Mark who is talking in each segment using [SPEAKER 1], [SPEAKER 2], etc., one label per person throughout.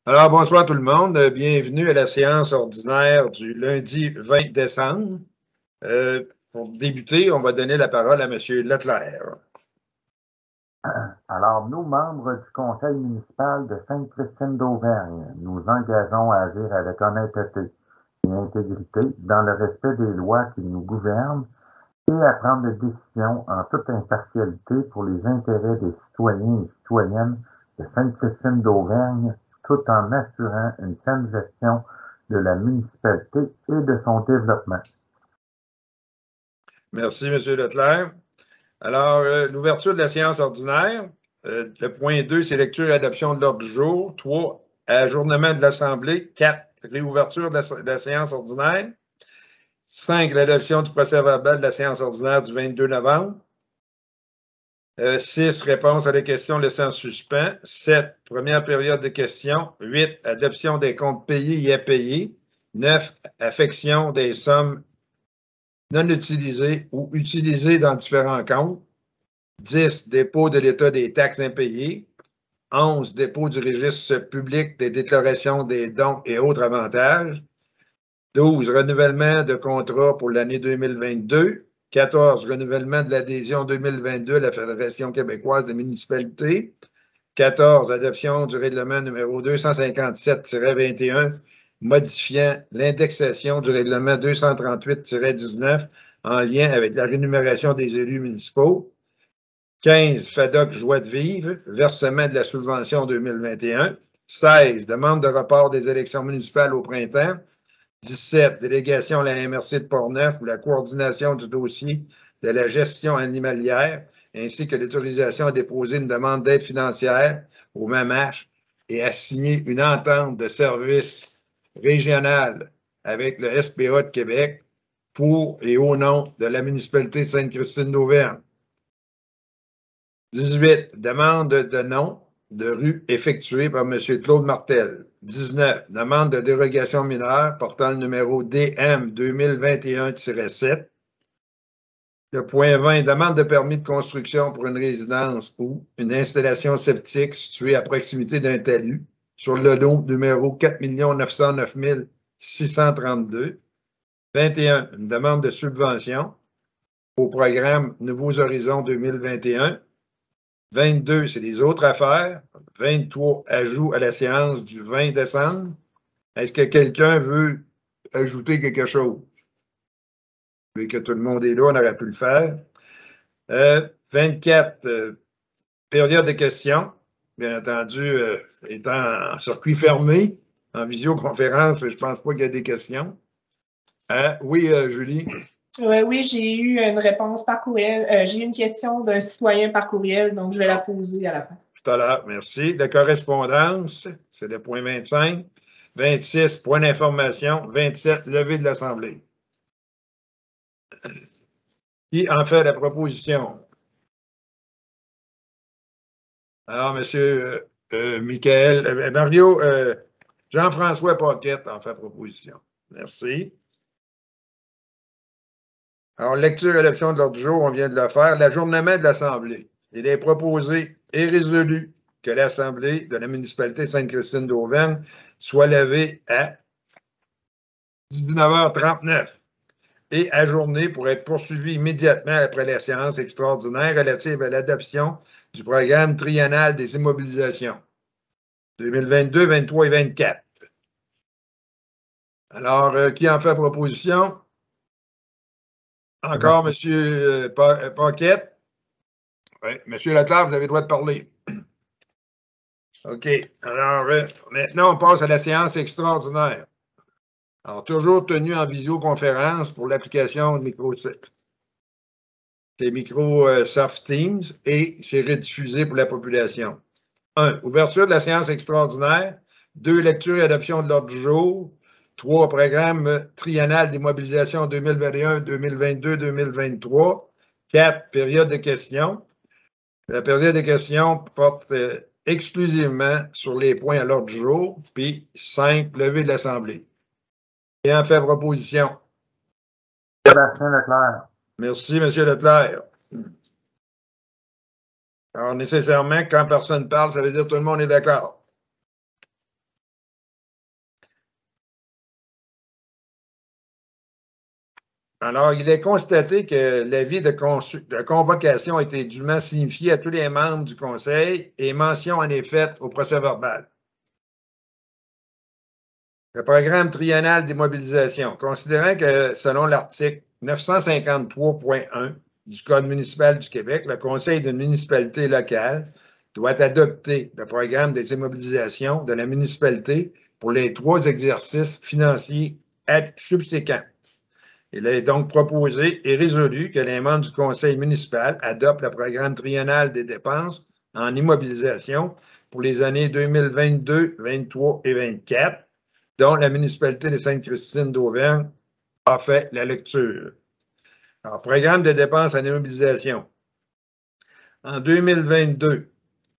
[SPEAKER 1] Alors, bonsoir tout le monde. Bienvenue à la séance ordinaire du lundi 20 décembre. Pour débuter, on va donner la parole à M. Leclerc.
[SPEAKER 2] Alors, nous, membres du conseil municipal de Sainte-Christine d'Auvergne, nous engageons à agir avec honnêteté et intégrité dans le respect des lois qui nous gouvernent et à prendre des décisions en toute impartialité pour les intérêts des citoyens et citoyennes de Sainte-Christine d'Auvergne, tout en assurant une saine gestion de la municipalité et de son développement.
[SPEAKER 1] Merci, M. Leclerc. Alors, l'ouverture de la séance ordinaire. Le point 2, c'est lecture et adoption de l'ordre du jour. 3, ajournement de l'Assemblée. 4, réouverture de la séance ordinaire. 5, l'adoption du procès-verbal de la séance ordinaire du 22 novembre. 6, réponse à des questions laissées en suspens. 7, première période de questions. 8, adoption des comptes payés et à payer. 9, affection des sommes non utilisées ou utilisées dans différents comptes. 10, dépôt de l'état des taxes impayées. 11, dépôt du registre public des déclarations des dons et autres avantages. 12, renouvellement de contrat pour l'année 2022. 14, renouvellement de l'adhésion 2022 à la Fédération québécoise des municipalités. 14, adoption du règlement numéro 257-21, modifiant l'indexation du règlement 238-19 en lien avec la rémunération des élus municipaux. 15, FADOC Joie de vivre, versement de la subvention 2021. 16, demande de report des élections municipales au printemps. 17, délégation à la MRC de Portneuf pour la coordination du dossier de la gestion animalière, ainsi que l'autorisation à déposer une demande d'aide financière au MAMACH et à signer une entente de service régional avec le SPA de Québec pour et au nom de la municipalité de Sainte-Christine d'Auvergne. 18, demande de nom de rue effectuée par M. Claude Martel. 19, demande de dérogation mineure portant le numéro DM 2021-7. Le point 20, demande de permis de construction pour une résidence ou une installation septique située à proximité d'un talus sur le lot numéro 4 909 632. 21, une demande de subvention au programme Nouveaux Horizons 2021. 22, c'est les autres affaires. 23, ajout à la séance du 20 décembre. Est-ce que quelqu'un veut ajouter quelque chose? Vu que tout le monde est là, on aurait pu le faire. 24, période de questions. Bien entendu, étant en circuit fermé, en visioconférence, je ne pense pas qu'il y a des questions. Oui, Julie?
[SPEAKER 3] Oui, j'ai eu une réponse par courriel. J'ai eu une question d'un citoyen par courriel, donc je vais la poser à la fin.
[SPEAKER 1] Tout à l'heure, merci. La correspondance, c'est le point 25. 26, point d'information. 27, levée de l'Assemblée. Qui en fait la proposition? Alors, M. Michael, Mario, Jean-François Paquette en fait proposition. Merci. Alors, lecture et adoption de l'ordre du jour, on vient de le faire. L'ajournement de l'Assemblée. Il est proposé et résolu que l'Assemblée de la municipalité de Sainte-Christine d'Auvergne soit levée à 19h39 et ajournée pour être poursuivie immédiatement après la séance extraordinaire relative à l'adoption du programme triennal des immobilisations 2022, 23 et 24. Alors, qui en fait proposition? Encore, M. Paquette. Oui, M. Leclerc, vous avez le droit de parler. OK. Alors, maintenant, on passe à la séance extraordinaire. Alors, toujours tenue en visioconférence pour l'application de Microsoft Teams et c'est rediffusé pour la population. 1. Ouverture de la séance extraordinaire. 2. Lecture et adoption de l'ordre du jour. 3. Programme triennal des mobilisations 2021, 2022, 2023. 4. Période de questions. La période de questions porte exclusivement sur les points à l'ordre du jour. Puis 5. Levée de l'Assemblée. Qui en fait proposition?
[SPEAKER 2] Sébastien Leclerc.
[SPEAKER 1] Merci, M. Leclerc. Alors, nécessairement, quand personne parle, ça veut dire que tout le monde est d'accord. Alors, il est constaté que l'avis de convocation a été dûment signifié à tous les membres du Conseil et mention en est faite au procès-verbal. Le programme triennal d'immobilisation, considérant que selon l'article 953.1 du Code municipal du Québec, le Conseil d'une municipalité locale doit adopter le programme des immobilisations de la municipalité pour les 3 exercices financiers subséquents. Il est donc proposé et résolu que les membres du Conseil municipal adoptent le programme triennal des dépenses en immobilisation pour les années 2022, 2023 et 2024, dont la municipalité de Sainte-Christine d'Auvergne a fait la lecture. Alors, programme de dépenses en immobilisation. En 2022,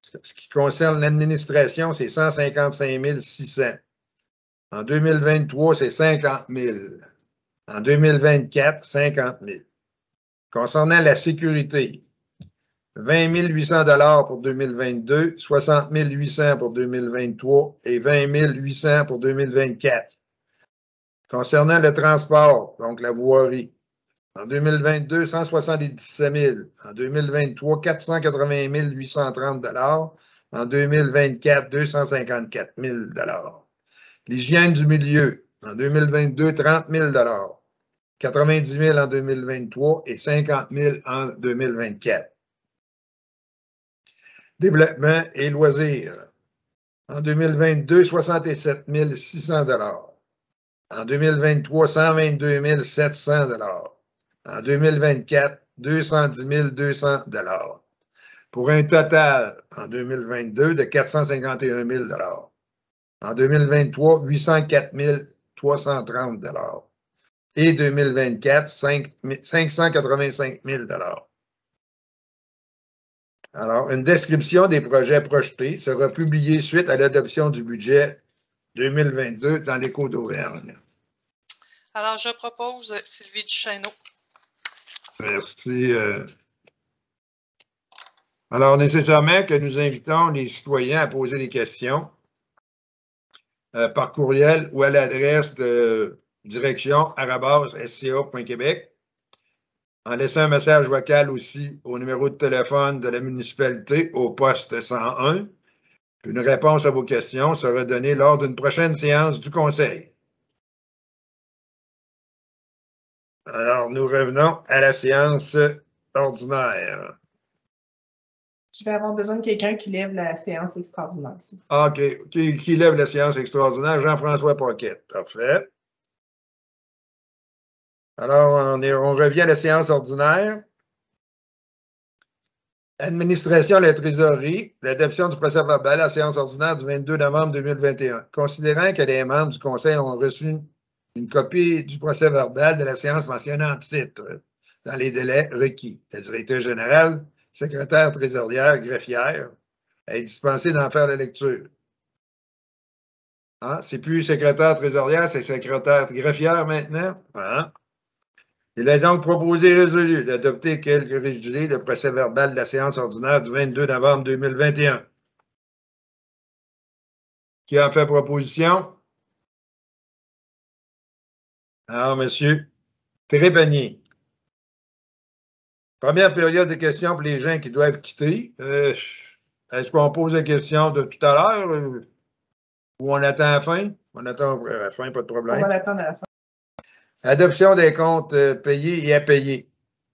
[SPEAKER 1] ce qui concerne l'administration, c'est 155 600. En 2023, c'est 50 000. En 2024, 50 000. Concernant la sécurité, 20 800 $ pour 2022, 60 800 pour 2023 et 20 800 pour 2024. Concernant le transport, donc la voirie, en 2022, 177 000. En 2023, 480 830 $. En 2024, 254 000 $. L'hygiène du milieu, en 2022, 30 000 $. 90 000 en 2023 et 50 000 en 2024. Développement et loisirs. En 2022, 67 600 $. En 2023, 122 700 $. En 2024, 210 200 $. Pour un total, en 2022, de 451 000 $. En 2023, 804 330 $. Et 2024, 585 000 $. Alors, une description des projets projetés sera publiée suite à l'adoption du budget 2022 dans l'Écho d'Auvergne.
[SPEAKER 4] Alors, je propose Sylvie Duchesneau.
[SPEAKER 1] Merci. Alors, nécessairement que nous invitons les citoyens à poser des questions par courriel ou à l'adresse de direction@sca.québec, en laissant un message vocal aussi au numéro de téléphone de la municipalité au poste 101. Une réponse à vos questions sera donnée lors d'une prochaine séance du Conseil. Alors, nous revenons à la séance ordinaire.
[SPEAKER 3] Je vais avoir besoin de quelqu'un qui lève la séance extraordinaire.
[SPEAKER 1] OK. Qui lève la séance extraordinaire? Jean-François Paquette. Parfait. Alors, on revient à la séance ordinaire. Administration de la trésorerie, l'adoption du procès-verbal à la séance ordinaire du 22 novembre 2021. Considérant que les membres du Conseil ont reçu une copie du procès-verbal de la séance mentionnée en titre dans les délais requis. La directrice générale, secrétaire trésorière, greffière, est dispensée d'en faire la lecture. Hein? C'est plus secrétaire trésorière, c'est secrétaire greffière maintenant. Hein? Il est donc proposé et résolu d'adopter quelques résumés le procès-verbal de la séance ordinaire du 22 novembre 2021. Qui en fait proposition? Alors, M. Trépanier. Première période de questions pour les gens qui doivent quitter. Est-ce qu'on pose des questions de tout à l'heure ou on attend à la fin? On attend à la fin, pas de problème.
[SPEAKER 3] On va l'attendre à la fin.
[SPEAKER 1] Adoption des comptes payés et à payer.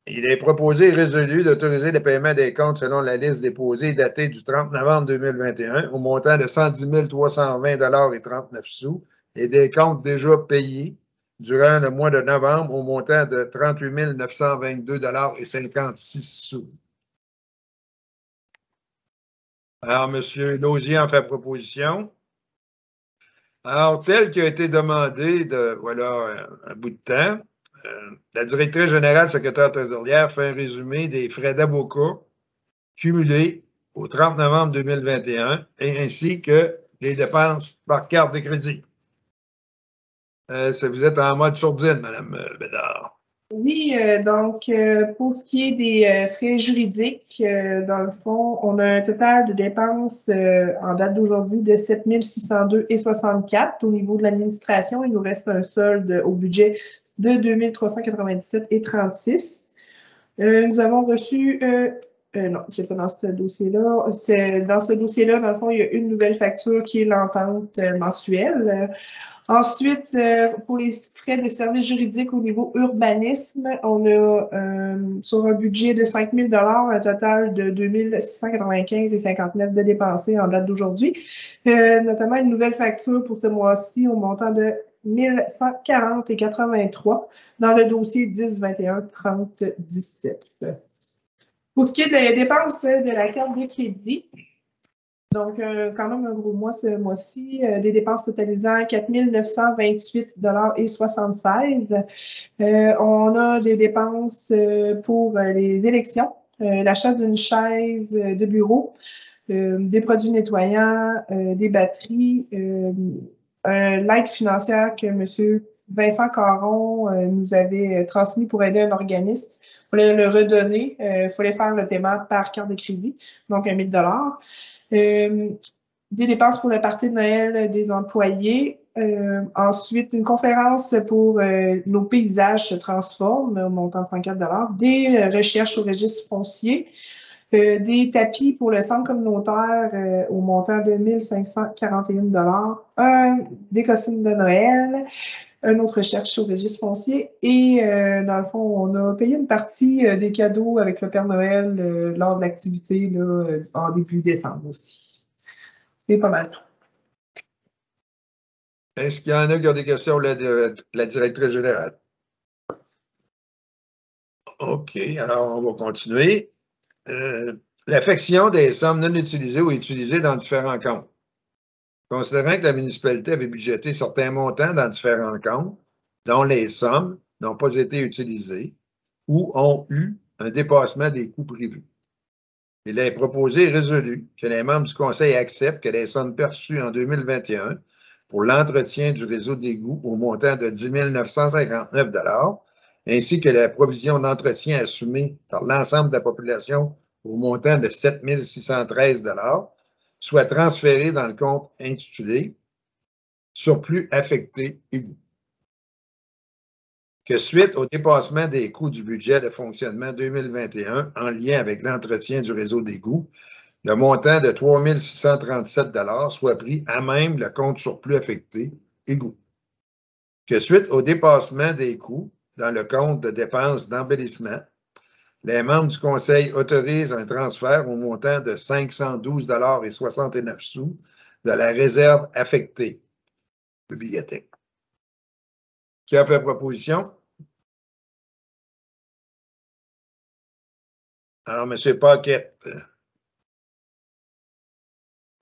[SPEAKER 1] Il est proposé et résolu d'autoriser le paiement des comptes selon la liste déposée datée du 30 novembre 2021 au montant de 110 320 $ et 39 sous et des comptes déjà payés durant le mois de novembre au montant de 38 922 $ et 56 sous. Alors, M. Lausier en fait proposition. Alors, tel qu'il a été demandé voilà un bout de temps, la directrice générale secrétaire trésorière fait un résumé des frais d'avocat cumulés au 30 novembre 2021 et ainsi que les dépenses par carte de crédit. Vous êtes en mode sourdine, Mme Bédard.
[SPEAKER 3] Oui, donc pour ce qui est des frais juridiques, dans le fond, on a un total de dépenses en date d'aujourd'hui de 7 602,64 au niveau de l'administration. Il nous reste un solde au budget de 2397,36. Nous avons reçu, non, c'est pas dans ce dossier-là. Dans ce dossier-là, dans le fond, il y a une nouvelle facture qui est l'entente mensuelle. Ensuite, pour les frais de services juridiques au niveau urbanisme, on a sur un budget de 5 000 un total de 2 695,59 de dépensés en date d'aujourd'hui. Notamment une nouvelle facture pour ce mois-ci au montant de 1140,83 dans le dossier 10-21-30-17. Pour ce qui est de la dépense de la carte de crédit, donc, quand même un gros mois ce mois-ci, des dépenses totalisant 4 928,76 $. On a des dépenses pour les élections, l'achat d'une chaise de bureau, des produits nettoyants, des batteries, l'aide financière que M. Vincent Caron nous avait transmis pour aider un organisme. Il fallait le redonner. Il fallait faire le paiement par carte de crédit, donc 1 000 $. Des dépenses pour la partie de Noël des employés. Ensuite, une conférence pour nos paysages se transforment au montant de 104 $. Des recherches au registre foncier. Des tapis pour le centre communautaire au montant de 1 541 $. Des costumes de Noël. Une autre recherche au registre foncier. Et dans le fond, on a payé une partie des cadeaux avec le Père Noël lors de l'activité en début décembre aussi. C'est pas mal tout.
[SPEAKER 1] Est-ce qu'il y en a qui ont des questions la directrice générale? OK, alors on va continuer. L'affection des sommes non utilisées ou utilisées dans différents comptes. Considérant que la municipalité avait budgété certains montants dans différents comptes, dont les sommes n'ont pas été utilisées ou ont eu un dépassement des coûts prévus. Il est proposé et résolu que les membres du Conseil acceptent que les sommes perçues en 2021 pour l'entretien du réseau d'égouts au montant de 10 959 $, ainsi que la provision d'entretien assumée par l'ensemble de la population au montant de 7 613 $, soit transférées dans le compte intitulé « Surplus affecté égouts ». Que suite au dépassement des coûts du budget de fonctionnement 2021 en lien avec l'entretien du réseau d'égouts, le montant de 3 637 $ soit pris à même le compte surplus affecté égouts. Que suite au dépassement des coûts dans le compte de dépenses d'embellissement, les membres du Conseil autorisent un transfert au montant de 512,69 $ de la réserve affectée bibliothèque. Qui a fait proposition? Alors, M. Paquette.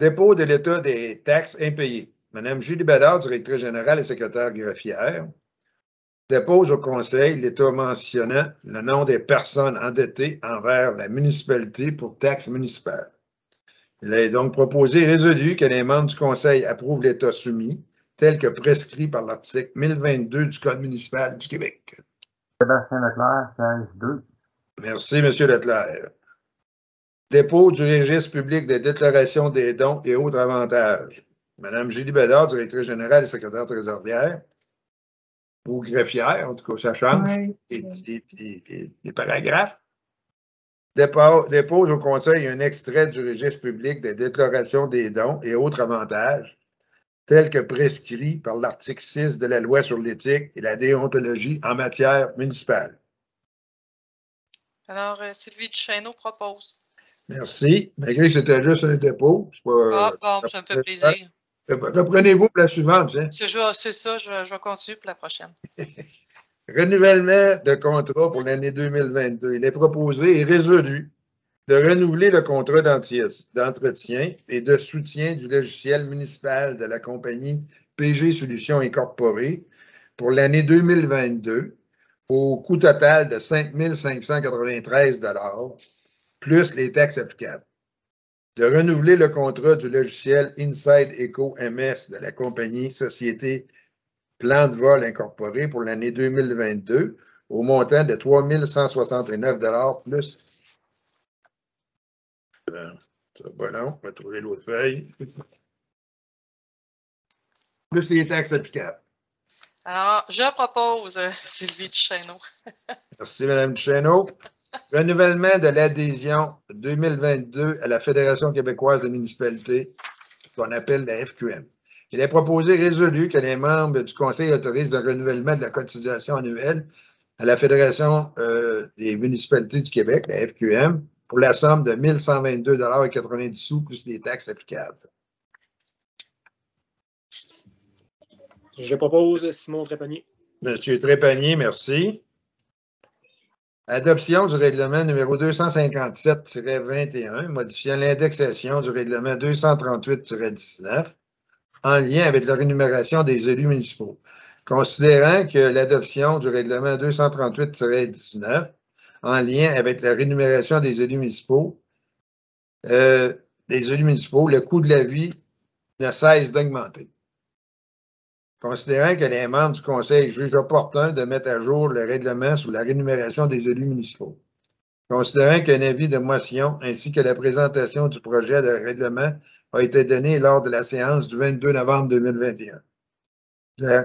[SPEAKER 1] Dépôt de l'état des taxes impayées. Mme Julie Bédard, directrice générale et secrétaire greffière, dépose au Conseil l'état mentionnant le nom des personnes endettées envers la municipalité pour taxes municipales. Il est donc proposé et résolu que les membres du Conseil approuvent l'état soumis, tel que prescrit par l'article 1022 du Code municipal du Québec.
[SPEAKER 2] Sébastien Leclerc, siège 2.
[SPEAKER 1] Merci, M. Leclerc. Dépôt du registre public des déclarations des dons et autres avantages. Mme Julie Bédard, directrice générale et secrétaire trésorière, ou greffière, en tout cas, ça change, des paragraphes. Dépose au Conseil un extrait du registre public des déclarations des dons et autres avantages, tel que prescrit par l'article 6 de la Loi sur l'éthique et la déontologie en matière municipale.
[SPEAKER 4] Alors, Sylvie Duchesneau propose.
[SPEAKER 1] Merci. Malgré que c'était juste un dépôt.
[SPEAKER 4] Bon, ça me fait plaisir.
[SPEAKER 1] Reprenez-vous pour la suivante. Hein?
[SPEAKER 4] C'est ça, je vais continuer pour la prochaine.
[SPEAKER 1] Renouvellement de contrat pour l'année 2022. Il est proposé et résolu de renouveler le contrat d'entretien et de soutien du logiciel municipal de la compagnie PG Solutions Incorporée pour l'année 2022 au coût total de 5 593 $, plus les taxes applicables. De renouveler le contrat du logiciel Inside Eco MS de la compagnie Société Plan de vol incorporé pour l'année 2022 au montant de 3 169 $ plus. Ça va long, on va trouver l'autre feuille. Plus les taxes applicables.
[SPEAKER 4] Alors, je propose Sylvie Duchesneau.
[SPEAKER 1] Merci, Mme Duchesneau. Renouvellement de l'adhésion 2022 à la Fédération québécoise des municipalités, qu'on appelle la FQM. Il est proposé résolu que les membres du Conseil autorisent le renouvellement de la cotisation annuelle à la Fédération des municipalités du Québec, la FQM, pour la somme de 1 122,90 $ plus les taxes applicables.
[SPEAKER 5] Je propose Simon Trépanier.
[SPEAKER 1] Monsieur Trépanier, merci. Adoption du règlement numéro 257-21, modifiant l'indexation du règlement 238-19 en lien avec la rémunération des élus municipaux. Considérant que l'adoption du règlement 238-19 en lien avec la rémunération des élus municipaux, le coût de la vie ne cesse d'augmenter. Considérant que les membres du Conseil jugent opportun de mettre à jour le règlement sur la rémunération des élus municipaux. Considérant qu'un avis de motion ainsi que la présentation du projet de règlement a été donné lors de la séance du 22 novembre 2021.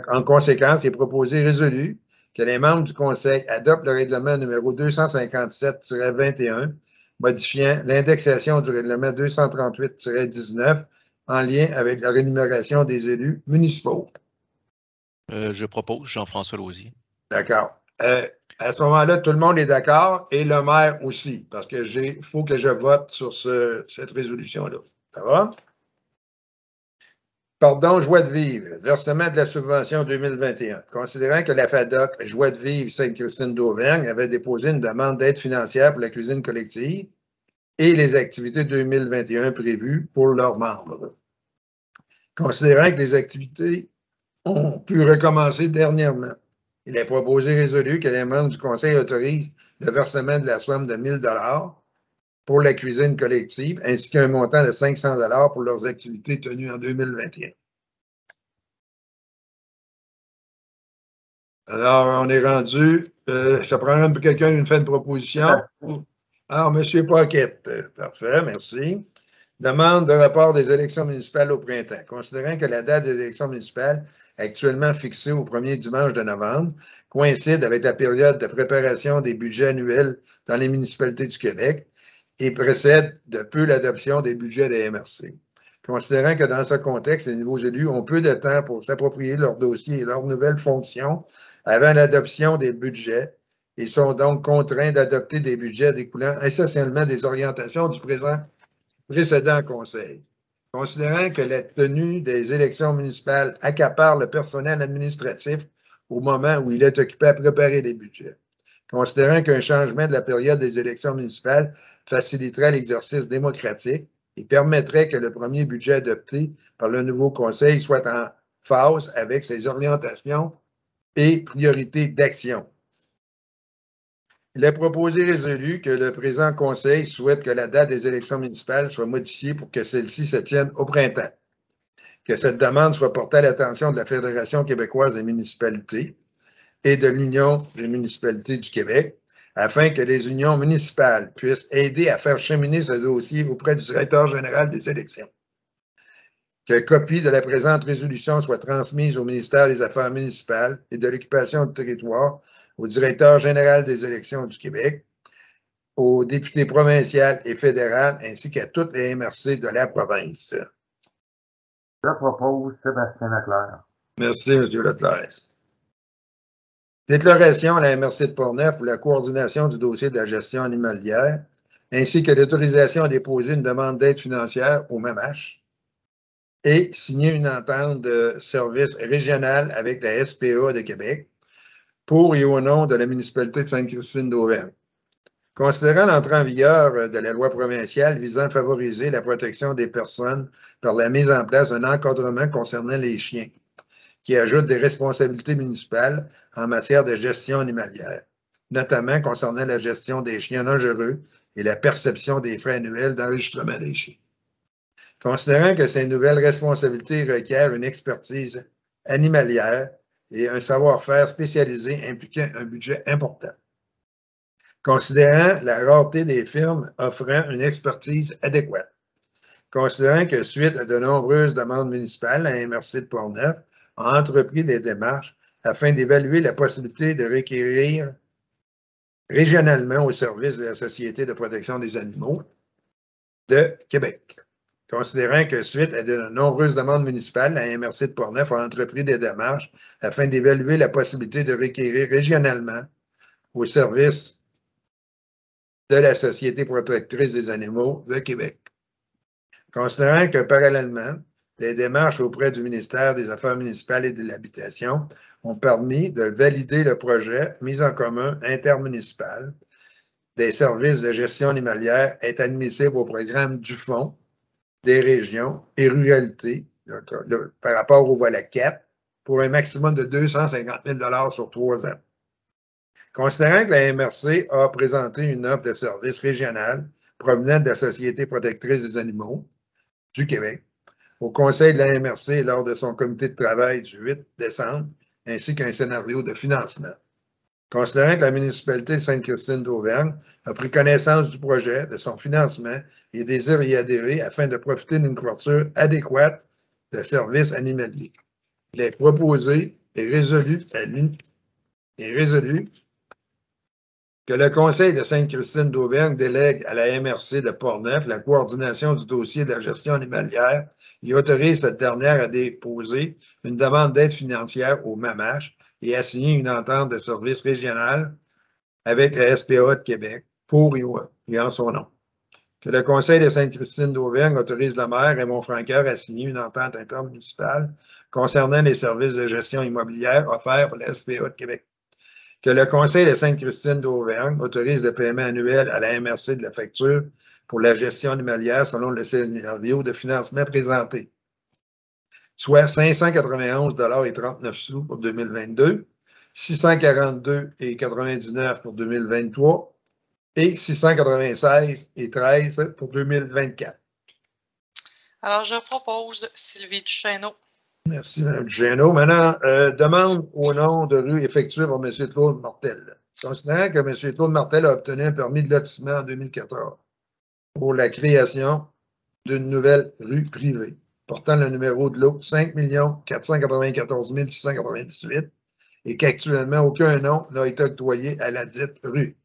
[SPEAKER 1] En conséquence, il est proposé résolu que les membres du Conseil adoptent le règlement numéro 257-21, modifiant l'indexation du règlement 238-19 en lien avec la rémunération des élus municipaux.
[SPEAKER 6] Je propose Jean-François Lausier.
[SPEAKER 1] D'accord. À ce moment-là, tout le monde est d'accord et le maire aussi, parce que faut que je vote sur cette résolution-là. Ça va? Pardon, Joie de vivre, versement de la subvention 2021. Considérant que la FADOC Joie de vivre Sainte-Christine d'Auvergne avait déposé une demande d'aide financière pour la cuisine collective et les activités 2021 prévues pour leurs membres. Considérant que les activités ont pu recommencer dernièrement, il est proposé résolu que les membres du Conseil autorisent le versement de la somme de 1 000 $ pour la cuisine collective, ainsi qu'un montant de 500 $ pour leurs activités tenues en 2021. Alors, on est rendu. Ça prendrait pour quelqu'un qui me fait une proposition. Alors, M. Paquette. Parfait, merci. Demande de rapport des élections municipales au printemps. Considérant que la date des élections municipales, actuellement fixée au premier dimanche de novembre, coïncide avec la période de préparation des budgets annuels dans les municipalités du Québec et précède de peu l'adoption des budgets des MRC. Considérant que dans ce contexte, les nouveaux élus ont peu de temps pour s'approprier leurs dossiers et leurs nouvelles fonctions avant l'adoption des budgets, ils sont donc contraints d'adopter des budgets découlant essentiellement des orientations du précédent Conseil. Considérant que la tenue des élections municipales accapare le personnel administratif au moment où il est occupé à préparer les budgets. Considérant qu'un changement de la période des élections municipales faciliterait l'exercice démocratique et permettrait que le premier budget adopté par le nouveau Conseil soit en phase avec ses orientations et priorités d'action. Il est proposé résolu que le présent Conseil souhaite que la date des élections municipales soit modifiée pour que celle-ci se tienne au printemps. Que cette demande soit portée à l'attention de la Fédération québécoise des municipalités et de l'Union des municipalités du Québec, afin que les unions municipales puissent aider à faire cheminer ce dossier auprès du directeur général des élections. Que copie de la présente résolution soit transmise au ministère des Affaires municipales et de l'occupation du territoire, au directeur général des élections du Québec, aux députés provinciaux et fédéraux, ainsi qu'à toutes les MRC de la province.
[SPEAKER 2] Je propose Sébastien Leclerc.
[SPEAKER 1] Merci, M. Leclerc. Déclaration à la MRC de Portneuf pour la coordination du dossier de la gestion animalière, ainsi que l'autorisation à déposer une demande d'aide financière au MAMH et signer une entente de service régional avec la SPA de Québec pour et au nom de la municipalité de Sainte-Christine d'Auvergne. Considérant l'entrée en vigueur de la loi provinciale visant à favoriser la protection des personnes par la mise en place d'un encadrement concernant les chiens, qui ajoute des responsabilités municipales en matière de gestion animalière, notamment concernant la gestion des chiens dangereux et la perception des frais annuels d'enregistrement des chiens. Considérant que ces nouvelles responsabilités requièrent une expertise animalière et un savoir-faire spécialisé impliquant un budget important. Considérant la rareté des firmes offrant une expertise adéquate. Considérant que suite à de nombreuses demandes municipales, la MRC de Portneuf a entrepris des démarches afin d'évaluer la possibilité de requérir régionalement au service de la Société de protection des animaux de Québec. Considérant que suite à de nombreuses demandes municipales, la MRC de Portneuf a entrepris des démarches afin d'évaluer la possibilité de requérir régionalement au service de la Société protectrice des animaux de Québec. Considérant que parallèlement, les démarches auprès du ministère des Affaires municipales et de l'Habitation ont permis de valider le projet mis en commun intermunicipal des services de gestion animalière est admissible au programme du Fonds des régions et ruralités par rapport au volet 4 pour un maximum de 250 000 sur 3 ans. Considérant que la MRC a présenté une offre de service régional provenant de la Société protectrice des animaux du Québec au Conseil de la MRC lors de son comité de travail du 8 décembre, ainsi qu'un scénario de financement. Considérant que la municipalité de Sainte-Christine d'Auvergne a pris connaissance du projet, de son financement et désire y adhérer afin de profiter d'une couverture adéquate de services animaliers. Il est proposé et résolu que le Conseil de Sainte-Christine d'Auvergne délègue à la MRC de Portneuf la coordination du dossier de la gestion animalière et autorise cette dernière à déposer une demande d'aide financière au MAMACH et à signer une entente de service régional avec la SPA de Québec pour et en son nom. Que le Conseil de Sainte-Christine d'Auvergne autorise le maire Raymond Franqueur à signer une entente intermunicipale concernant les services de gestion immobilière offerts par la SPA de Québec. Que le Conseil de Sainte-Christine d'Auvergne autorise le paiement annuel à la MRC de la facture pour la gestion animalière selon le scénario de financement présenté, soit 591,39 $ pour 2022, 642,99 $ pour 2023 et 696,13 $ pour 2024.
[SPEAKER 4] Alors, je propose Sylvie Duchesneau.
[SPEAKER 1] Merci, Mme Duchesneau. Maintenant, demande au nom de rue effectuée par M. Claude Martel. Considérant que M. Claude Martel a obtenu un permis de lotissement en 2014 pour la création d'une nouvelle rue privée portant le numéro de lot 5 494 698 et qu'actuellement aucun nom n'a été octroyé à la dite rue.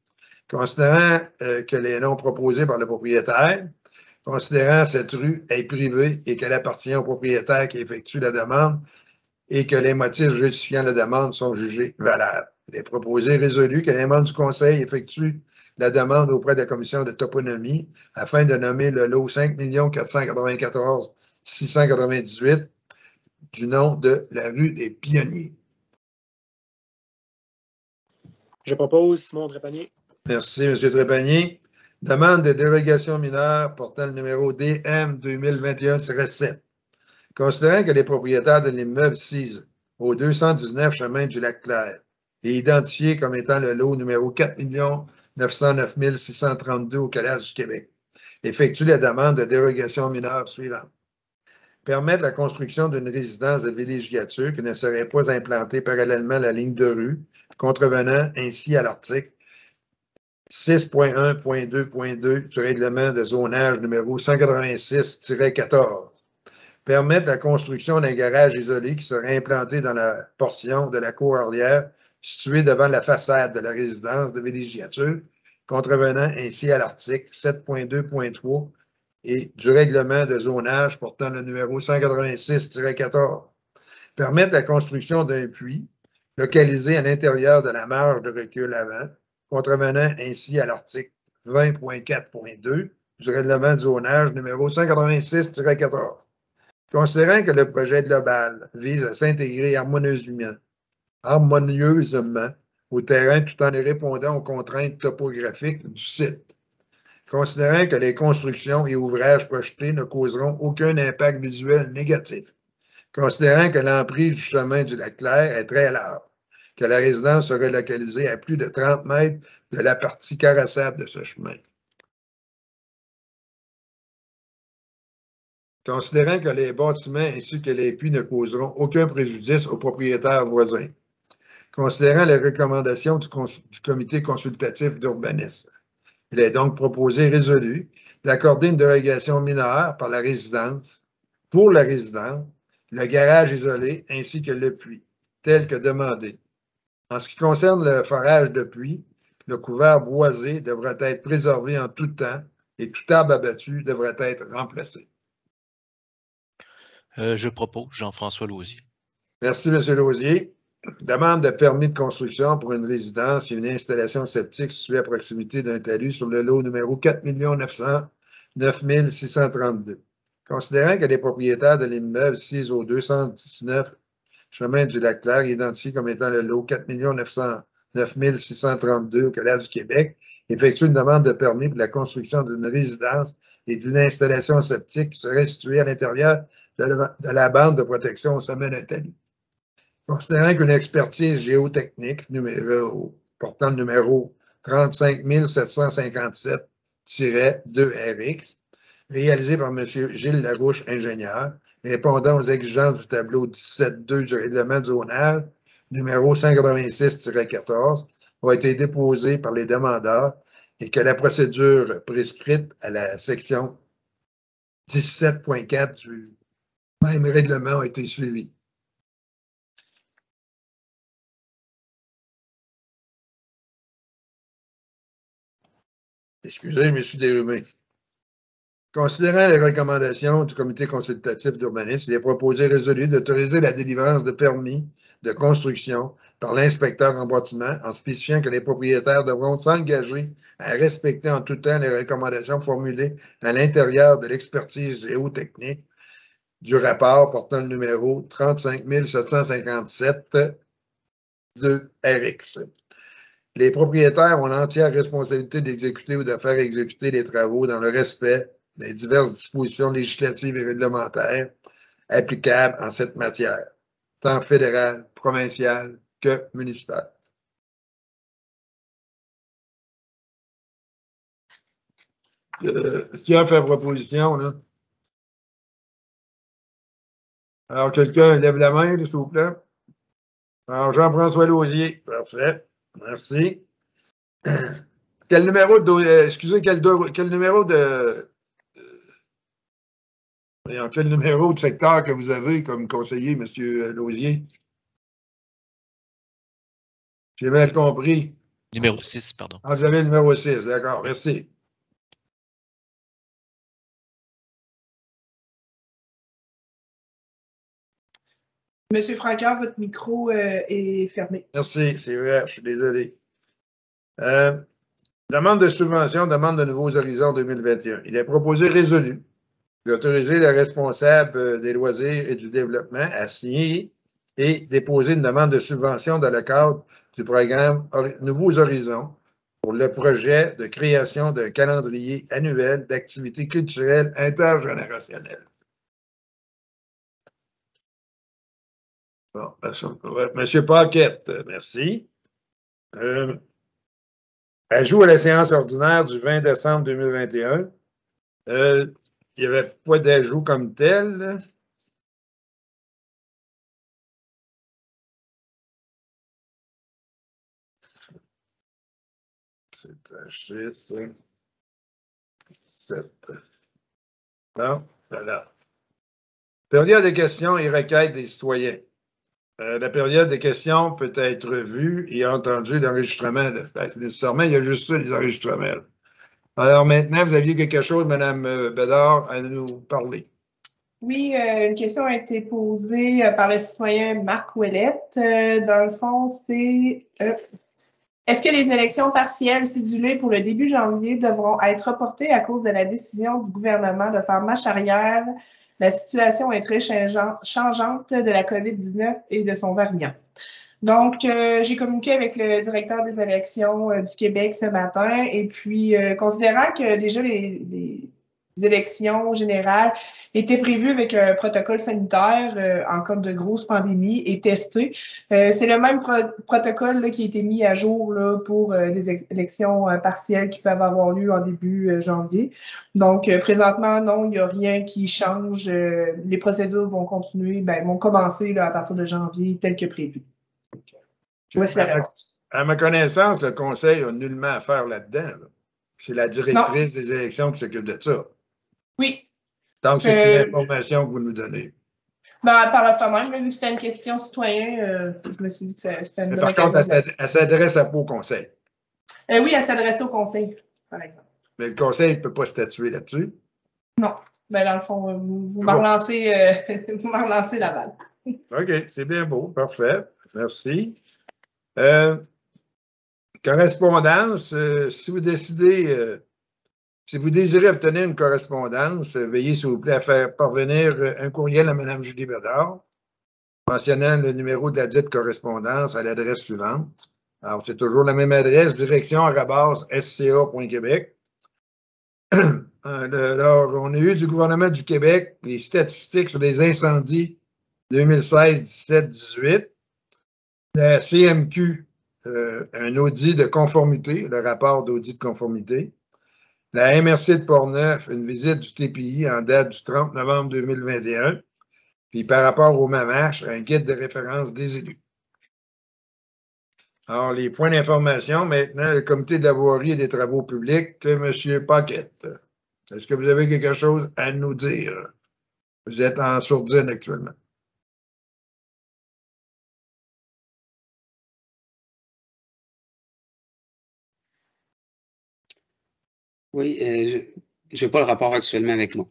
[SPEAKER 1] Considérant que les noms proposés par le propriétaire, considérant cette rue est privée et qu'elle appartient au propriétaire qui effectue la demande et que les motifs justifiant la demande sont jugés valables. Il est proposé résolu que les membres du Conseil effectuent la demande auprès de la Commission de toponymie afin de nommer le lot 5 494 698 du nom de la rue des Pionniers.
[SPEAKER 5] Je propose Simon Trépanier.
[SPEAKER 1] Merci, M. Trépanier. Demande de dérogation mineure portant le numéro DM 2021-7. Considérant que les propriétaires de l'immeuble 6 au 219 chemin du Lac-Clair est identifié comme étant le lot numéro 4 909 632 au Collège du Québec, effectue la demande de dérogation mineure suivante. Permettre la construction d'une résidence de villégiature qui ne serait pas implantée parallèlement à la ligne de rue, contrevenant ainsi à l'article 6.1.2.2 du règlement de zonage numéro 186-14. Permettre la construction d'un garage isolé qui serait implanté dans la portion de la cour arrière située devant la façade de la résidence de villégiature, contrevenant ainsi à l'article 7.2.3 et du règlement de zonage portant le numéro 186-14. Permettre la construction d'un puits localisé à l'intérieur de la marge de recul avant, contrevenant ainsi à l'article 20.4.2 du règlement de zonage numéro 186-14. Considérant que le projet global vise à s'intégrer harmonieusement au terrain tout en répondant aux contraintes topographiques du site. Considérant que les constructions et ouvrages projetés ne causeront aucun impact visuel négatif. Considérant que l'emprise du chemin du Lac-Clair est très large, que la résidence serait localisée à plus de 30 mètres de la partie carrossable de ce chemin. Considérant que les bâtiments ainsi que les puits ne causeront aucun préjudice aux propriétaires voisins. Considérant les recommandations du comité consultatif d'urbanisme. Il est donc proposé résolu d'accorder une dérogation mineure pour la résidence, le garage isolé ainsi que le puits. tel que demandé. En ce qui concerne le forage de pluie, le couvert boisé devrait être préservé en tout temps et tout arbre abattu devrait être remplacé.
[SPEAKER 6] Je propose Jean-François Lausier.
[SPEAKER 1] Merci, M. Lausier. Demande de permis de construction pour une résidence et une installation septique située à proximité d'un talus sur le lot numéro 4 909 632. Considérant que les propriétaires de l'immeuble 6 au 219 chemin du Lac-Clair, identifié comme étant le lot 4 909 632 au Collège du Québec, effectuent une demande de permis pour la construction d'une résidence et d'une installation septique qui serait située à l'intérieur de la bande de protection au sommet d'un talus. Considérant qu'une expertise géotechnique portant le numéro 35 757-2RX, réalisée par M. Gilles Larouche, ingénieur, répondant aux exigences du tableau 17.2 du règlement de zonage, numéro 186-14, a été déposée par les demandeurs et que la procédure prescrite à la section 17.4 du même règlement a été suivie. Excusez, je me suis dérumé. Considérant les recommandations du comité consultatif d'urbanisme, il est proposé résolu d'autoriser la délivrance de permis de construction par l'inspecteur en bâtiment en spécifiant que les propriétaires devront s'engager à respecter en tout temps les recommandations formulées à l'intérieur de l'expertise géotechnique du rapport portant le numéro 35 757-2RX. Les propriétaires ont l'entière responsabilité d'exécuter ou de faire exécuter les travaux dans le respect des diverses dispositions législatives et réglementaires applicables en cette matière, tant fédérale, provinciale que municipale. Qui a fait proposition, là? Alors, quelqu'un lève la main, s'il vous plaît. Alors, Jean-François Lausier. Parfait. Merci. Quel numéro de secteur que vous avez comme conseiller, M. Lausier? J'ai mal compris.
[SPEAKER 6] Numéro 6, pardon.
[SPEAKER 1] Ah, vous avez le numéro 6, d'accord, merci.
[SPEAKER 3] Monsieur Francaire, votre micro est fermé.
[SPEAKER 1] Merci, c'est vrai, je suis désolé. Demande de subvention, demande de Nouveaux Horizons 2021. Il est proposé résolu d'autoriser le responsable des loisirs et du développement à signer et déposer une demande de subvention dans le cadre du programme Nouveaux Horizons pour le projet de création d'un calendrier annuel d'activités culturelles intergénérationnelles. Bon, M. Paquette, merci. Ajout à la séance ordinaire du 20 décembre 2021. Il n'y avait pas d'ajout comme tel. C'est taché, ça. 7. Non, voilà. Période de questions et requêtes des citoyens. La période de questions peut être vue et entendue l'enregistrement. Nécessairement, il y a juste ça, les enregistrements. Alors maintenant, vous aviez quelque chose, Mme Bédard, à nous parler.
[SPEAKER 3] Oui, une question a été posée par le citoyen Marc Ouellette. Dans le fond, c'est est-ce que les élections partielles cédulées pour le début janvier devront être reportées à cause de la décision du gouvernement de faire marche arrière? La situation est très changeante de la COVID-19 et de son variant. Donc, j'ai communiqué avec le directeur des élections du Québec ce matin et puis, considérant que déjà les élections générales étaient prévues avec un protocole sanitaire en cas de grosse pandémie et testé, c'est le même protocole là, qui a été mis à jour là, pour les élections partielles qui peuvent avoir lieu en début janvier. Donc, présentement, non, il n'y a rien qui change. Les procédures vont continuer, vont commencer là, à partir de janvier tel que prévu. Voici la réponse.
[SPEAKER 1] À ma connaissance, le Conseil n'a nullement affaire là-dedans. Là. C'est la directrice des élections qui s'occupe de ça.
[SPEAKER 3] Oui.
[SPEAKER 1] Donc, c'est une information que vous nous donnez.
[SPEAKER 3] Ben, par le fait même, là, vu que c'était une question citoyenne, je me suis dit que c'était une
[SPEAKER 1] Mais
[SPEAKER 3] bonne
[SPEAKER 1] par contre,
[SPEAKER 3] occasion.
[SPEAKER 1] elle s'adresse à pas au conseil.
[SPEAKER 3] Oui, elle s'adressait au conseil, par exemple.
[SPEAKER 1] Mais le conseil ne peut pas statuer là-dessus.
[SPEAKER 3] Non. Ben, dans le fond, vous
[SPEAKER 1] Bon.
[SPEAKER 3] m'en relancez la balle.
[SPEAKER 1] OK, c'est bien beau. Parfait. Merci. Correspondance, si vous décidez, si vous désirez obtenir une correspondance, veuillez s'il vous plaît à faire parvenir un courriel à Mme Julie Bédard mentionnant le numéro de la dite correspondance à l'adresse suivante. Alors, c'est toujours la même adresse, direction@sca.québec. Alors, on a eu du gouvernement du Québec les statistiques sur les incendies 2016, 17, 18. La CMQ, un audit de conformité, le rapport d'audit de conformité. La MRC de Portneuf, une visite du TPI en date du 30 novembre 2021. Puis par rapport au MAMACH, un guide de référence des élus. Alors, les points d'information, maintenant, le comité de la voirie et des travaux publics, M. Paquette. Est-ce que vous avez quelque chose à nous dire? Vous êtes en sourdine actuellement.
[SPEAKER 7] Oui, je n'ai pas le rapport actuellement avec moi.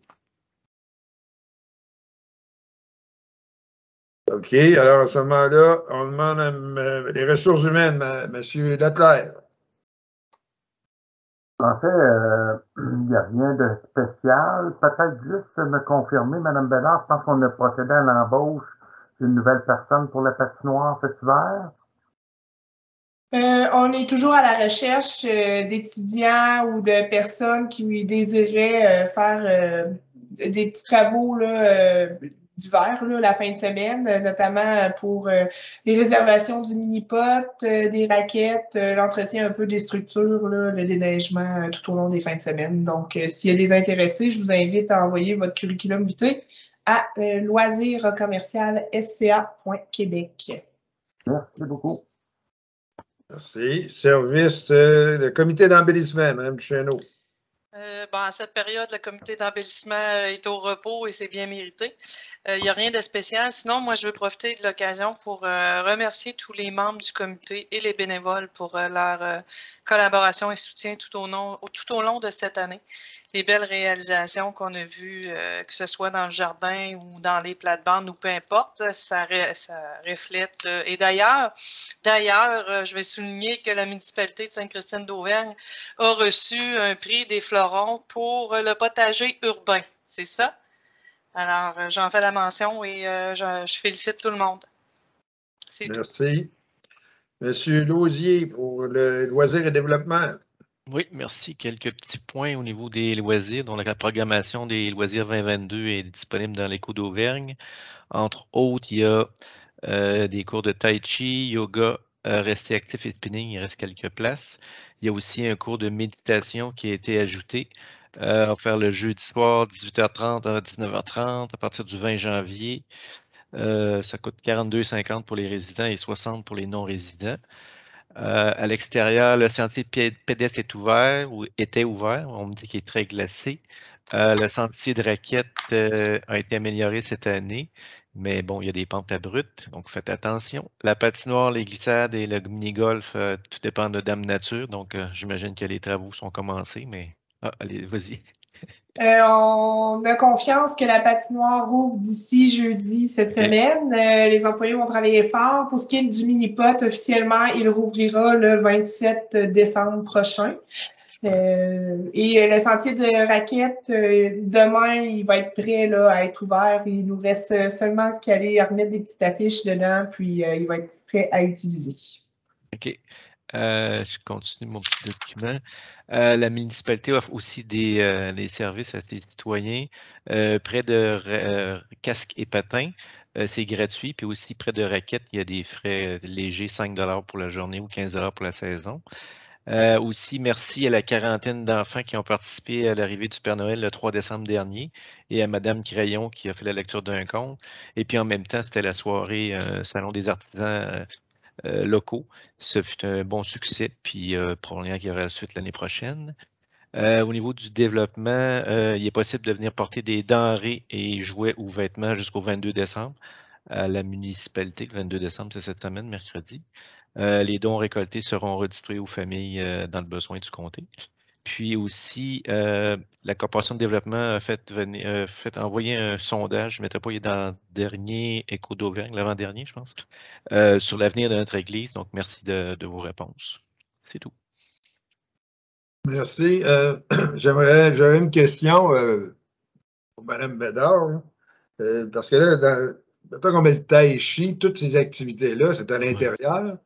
[SPEAKER 1] OK, alors à ce moment-là, on demande à les ressources humaines, M. Leclerc.
[SPEAKER 2] En fait, il n'y a rien de spécial. Peut-être juste me confirmer, Mme Bédard, je pense qu'on a procédé à l'embauche d'une nouvelle personne pour la patinoire cet hiver.
[SPEAKER 3] On est toujours à la recherche d'étudiants ou de personnes qui désiraient faire des petits travaux là, d'hiver, la fin de semaine, notamment pour les réservations du mini-pot, des raquettes, l'entretien un peu des structures, là, le déneigement tout au long des fins de semaine. Donc, s'il y a des intéressés, je vous invite à envoyer votre curriculum vitae à loisirscommercial.sca.québec.
[SPEAKER 2] Merci beaucoup.
[SPEAKER 1] Merci. Service, le comité d'embellissement, Mme Duchesneau.
[SPEAKER 4] À cette période, le comité d'embellissement est au repos et c'est bien mérité. Il n'y a rien de spécial. Sinon, moi, je veux profiter de l'occasion pour remercier tous les membres du comité et les bénévoles pour leur collaboration et soutien tout au long de cette année. Les belles réalisations qu'on a vues, que ce soit dans le jardin ou dans les plates-bandes ou peu importe, ça reflète. Et d'ailleurs, je vais souligner que la municipalité de Sainte-Christine d'Auvergne a reçu un prix des fleurons pour le potager urbain. C'est ça? Alors, j'en fais la mention et je félicite tout le monde.
[SPEAKER 1] Merci. Monsieur Lausier pour le loisir et développement.
[SPEAKER 6] Oui, merci. Quelques petits points au niveau des loisirs. Donc, la programmation des loisirs 2022 est disponible dans l'Écho d'Auvergne. Entre autres, il y a des cours de tai chi, yoga, rester actif et spinning, il reste quelques places. Il y a aussi un cours de méditation qui a été ajouté. On va faire le jeudi soir, 18h30 à 19h30, à partir du 20 janvier. Ça coûte 42,50 pour les résidents et 60 pour les non-résidents. À l'extérieur, le sentier pédestre est ouvert ou était ouvert. On me dit qu'il est très glacé. Le sentier de raquettes a été amélioré cette année, mais bon, il y a des pentes abruptes, donc faites attention. La patinoire, les glissades et le mini-golf, tout dépend de Dame Nature, donc j'imagine que les travaux sont commencés, mais allez, vas-y.
[SPEAKER 3] On a confiance que la patinoire rouvre d'ici jeudi cette semaine. Les employés vont travailler fort. Pour ce qui est du mini-pot, officiellement, il rouvrira le 27 décembre prochain. Et le sentier de raquettes, demain, il va être prêt là, à être ouvert. Il nous reste seulement qu'à aller remettre des petites affiches dedans, puis il va être prêt à utiliser.
[SPEAKER 6] OK. Je continue mon petit document. La municipalité offre aussi des services à ses citoyens. Près de casques et patins, c'est gratuit. Puis aussi, près de raquettes, il y a des frais légers, 5 $ pour la journée ou 15 $ pour la saison. Aussi, merci à la quarantaine d'enfants qui ont participé à l'arrivée du Père Noël le 3 décembre dernier et à Madame Crayon qui a fait la lecture d'un conte. Et puis en même temps, c'était la soirée Salon des artisans locaux. Ce fut un bon succès, puis probablement qu'il y aura la suite l'année prochaine. Au niveau du développement, il est possible de venir porter des denrées et jouets ou vêtements jusqu'au 22 décembre à la municipalité. Le 22 décembre, c'est cette semaine, mercredi. Les dons récoltés seront redistribués aux familles dans le besoin du comté. Puis aussi, la Corporation de développement a fait envoyer un sondage, je ne mettrai pas, il est dans le dernier Écho d'Auvergne, l'avant-dernier, je pense, sur l'avenir de notre Église. Donc, merci de vos réponses. C'est tout.
[SPEAKER 1] Merci. J'aurais une question pour Mme Bédard. Parce que là, mettons qu'on met le tai chi, toutes ces activités-là, c'est à l'intérieur.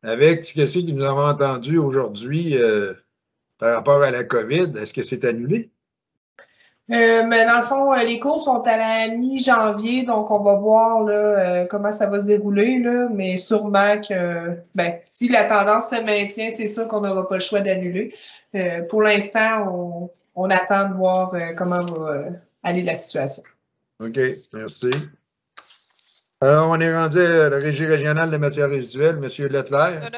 [SPEAKER 1] Avec ce que nous avons entendu aujourd'hui par rapport à la COVID, est-ce que c'est annulé?
[SPEAKER 3] Mais dans le fond, les cours sont à la mi-janvier, donc on va voir là, comment ça va se dérouler, là, mais sûrement que si la tendance se maintient, c'est sûr qu'on n'aura pas le choix d'annuler. Pour l'instant, on attend de voir comment va aller la situation.
[SPEAKER 1] OK, merci. Alors, on est rendu à la Régie régionale des matières résiduelles, M. Leclerc.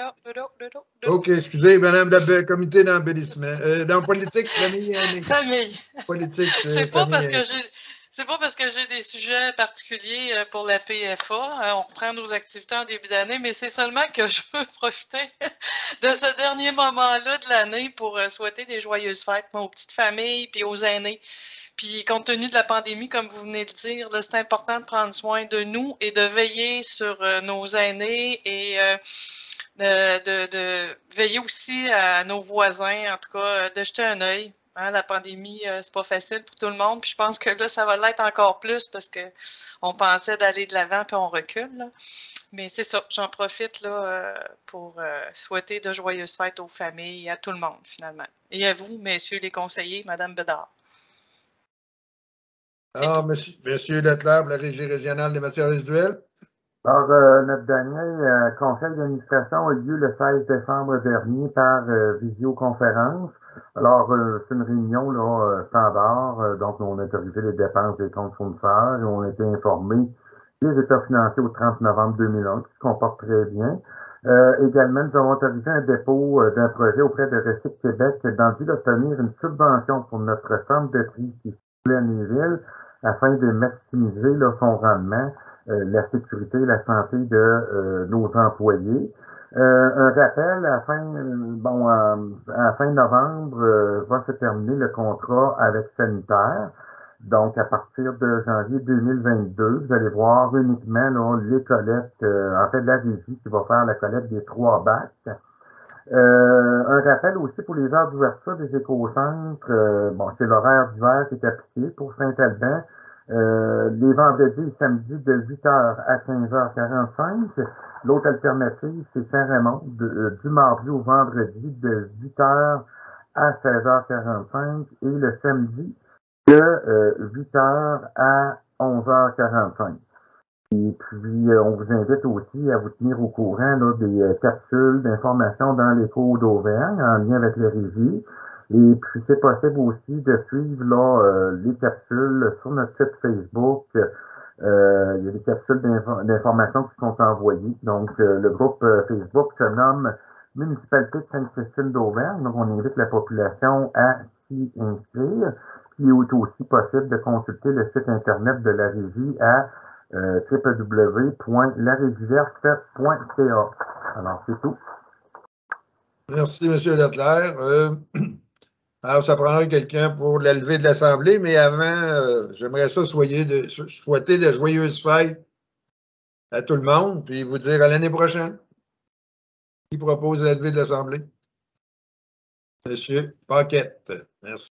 [SPEAKER 1] OK, excusez, Mme le comité d'embellissement. Dans politique, famille. Politique.
[SPEAKER 4] C'est pas parce que j'ai des sujets particuliers pour la PFA. On reprend nos activités en début d'année, mais c'est seulement que je veux profiter de ce dernier moment-là de l'année pour souhaiter des joyeuses fêtes aux petites familles puis aux aînés. Puis, compte tenu de la pandémie, comme vous venez de dire, c'est important de prendre soin de nous et de veiller sur nos aînés et de veiller aussi à nos voisins, en tout cas, de jeter un œil. Hein, la pandémie, c'est pas facile pour tout le monde. Puis je pense que là, ça va l'être encore plus parce qu'on pensait d'aller de l'avant puis on recule. Là. Mais c'est ça, j'en profite là, pour souhaiter de joyeuses fêtes aux familles et à tout le monde, finalement. Et à vous, messieurs les conseillers, Mme Bédard.
[SPEAKER 1] Alors, monsieur Leclerc, la Régie régionale des matières résiduelles.
[SPEAKER 2] Alors, notre dernier conseil d'administration a eu lieu le 16 décembre dernier par visioconférence. Alors, c'est une réunion là, standard, donc on a autorisé les dépenses des comptes fournisseurs et on a été informés des états financiers au 30 novembre 2001, qui se comportent très bien. Également, nous avons autorisé un dépôt d'un projet auprès de Recyc Québec dans le but d'obtenir une subvention pour notre centre de tri qui est situé à Neuville, afin de maximiser là, son rendement, la sécurité et la santé de nos employés. Un rappel, à fin novembre, va se terminer le contrat avec Sanitaire. Donc, à partir de janvier 2022, vous allez voir uniquement là, les collectes, en fait, la régie qui va faire la collecte des 3 bacs. Un rappel aussi pour les heures d'ouverture des écocentres. C'est l'horaire d'hiver qui est appliqué pour Saint-Alban. Les vendredis et samedis de 8h à 15h45. L'autre alternative, c'est Saint-Raymond, du mardi au vendredi de 8h à 16h45 et le samedi de 8h à 11h45. Et puis, on vous invite aussi à vous tenir au courant là, des capsules d'information dans l'Écho d'Auvergne en lien avec les régies. Et puis, c'est possible aussi de suivre là, les capsules sur notre site Facebook. Il y a des capsules d'information qui sont envoyées. Donc, le groupe Facebook se nomme Municipalité de Sainte-Christine d'Auvergne. Donc, on invite la population à s'y inscrire. Puis, il est aussi possible de consulter le site Internet de la régie à www.larégieverte.ca. Alors, c'est tout.
[SPEAKER 1] Merci, M. Leclerc. Alors, ça prendra quelqu'un pour la levée de l'Assemblée, mais avant, j'aimerais ça souhaiter de joyeuses fêtes à tout le monde, puis vous dire à l'année prochaine. Qui propose la levée de l'Assemblée? M. Paquette. Merci.